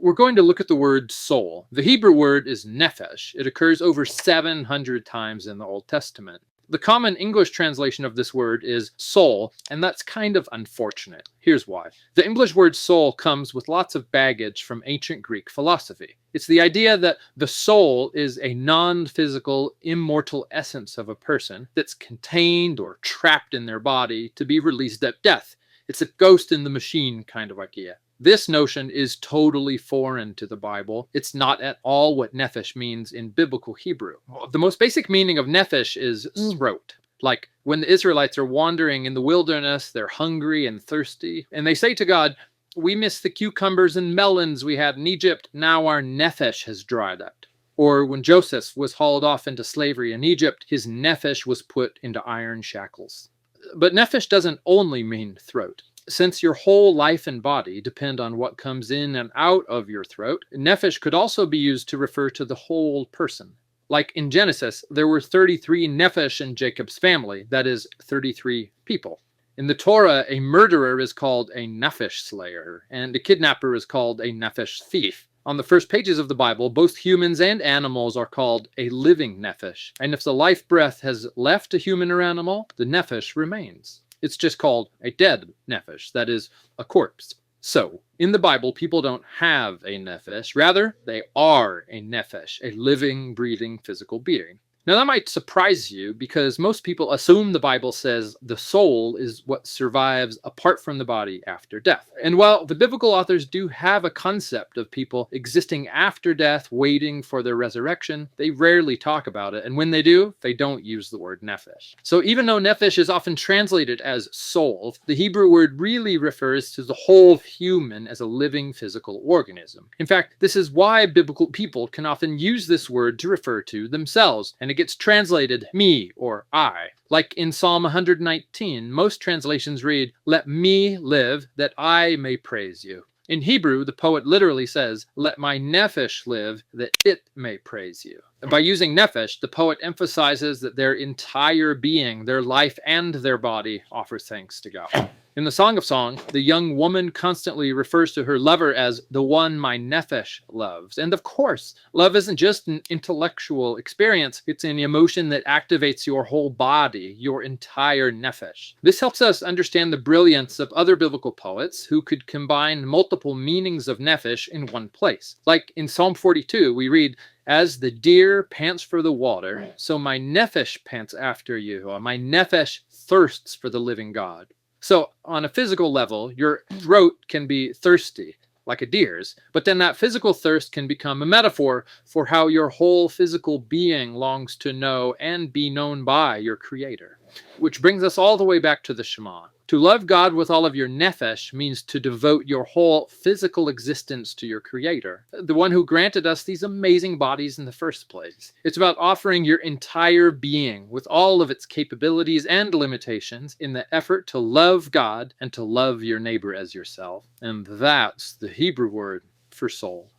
We're going to look at the word soul. The Hebrew word is nephesh. It occurs over 700 times in the Old Testament. The common English translation of this word is soul, and that's kind of unfortunate. Here's why. The English word soul comes with lots of baggage from ancient Greek philosophy. It's the idea that the soul is a non-physical, immortal essence of a person that's contained or trapped in their body to be released at death. It's a ghost in the machine kind of idea. This notion is totally foreign to the Bible. It's not at all what nephesh means in biblical Hebrew. The most basic meaning of nephesh is throat. Like when the Israelites are wandering in the wilderness, they're hungry and thirsty, and they say to God, "We miss the cucumbers and melons we had in Egypt. Now our nephesh has dried up." Or when Joseph was hauled off into slavery in Egypt, his nephesh was put into iron shackles. But nephesh doesn't only mean throat. Since your whole life and body depend on what comes in and out of your throat, nephesh could also be used to refer to the whole person. Like in Genesis, there were 33 nephesh in Jacob's family, that is, 33 people. In the Torah, a murderer is called a nephesh slayer, and a kidnapper is called a nephesh thief. On the first pages of the Bible, both humans and animals are called a living nephesh, and if the life breath has left a human or animal, the nephesh remains. It's just called a dead nephesh, that is, a corpse. So, in the Bible, people don't have a nephesh. Rather, they are a nephesh, a living, breathing, physical being. Now, that might surprise you because most people assume the Bible says the soul is what survives apart from the body after death. And while the biblical authors do have a concept of people existing after death, waiting for their resurrection, they rarely talk about it. And when they do, they don't use the word nephesh. So even though nephesh is often translated as soul, the Hebrew word really refers to the whole human as a living physical organism. In fact, this is why biblical people can often use this word to refer to themselves, and it gets translated me or I. Like in Psalm 119, most translations read, "Let me live that I may praise you." In Hebrew, the poet literally says, "Let my nephesh live that it may praise you." By using nephesh, the poet emphasizes that their entire being, their life and their body, offers thanks to God. In the Song of Songs, the young woman constantly refers to her lover as the one my nephesh loves. And of course, love isn't just an intellectual experience, it's an emotion that activates your whole body, your entire nephesh. This helps us understand the brilliance of other biblical poets who could combine multiple meanings of nephesh in one place. Like in Psalm 42, we read, "As the deer pants for the water, so my nephesh pants after you, or my nephesh thirsts for the living God." So on a physical level, your throat can be thirsty, like a deer's, but then that physical thirst can become a metaphor for how your whole physical being longs to know and be known by your Creator. Which brings us all the way back to the Shema. To love God with all of your nephesh means to devote your whole physical existence to your Creator, the one who granted us these amazing bodies in the first place. It's about offering your entire being with all of its capabilities and limitations in the effort to love God and to love your neighbor as yourself. And that's the Hebrew word for soul.